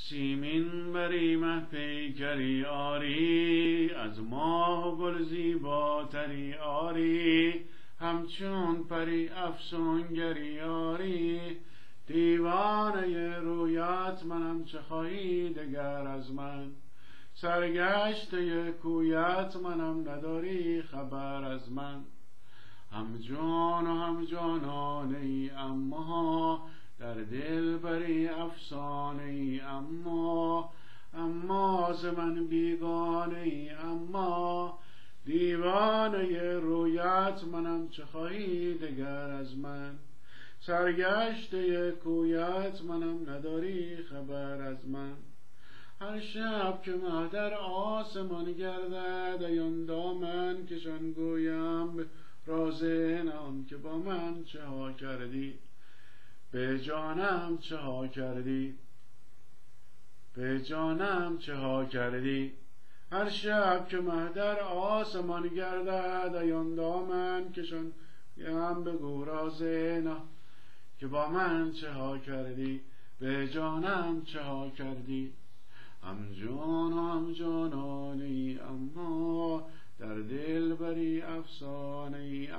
سیمین بری مه پیکری آری، از ماه و گل زیباتری آری، همچون پری افسونگری آری. دیوانه رویت منم، چه خواهی دگر از من؟ سرگشته کویت منم، نداری خبر از من. هم جان و هم جانانه ای، اما در دل بری افسانه ای، اما ز من بیگانه ای. اما دیوانه رویت منم، چه خواهی دگر از من؟ سرگشته کویت منم، نداری خبر از من. هر شب که مه در آسمان گردد، ایان دامن کشان گویم به راز نهان که با من چه ها کردی، به جانم چه ها کردی، به جانم چه ها کردی. هر شب که مه در آسمان گردد، ایان دامن کشان گویم بگو راز نهان که با من چه ها کردی، به جانم چه ها کردی. هم جان و هم جانانه ای، اما در دل بری افسانه ای.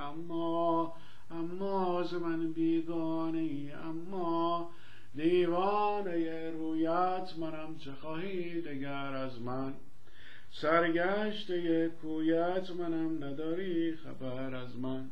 اما ز من بیگانه ای. اما دیوانه رویت منم، چه خواهی دگر از من؟ سرگشته کویت منم، نداری خبر از من.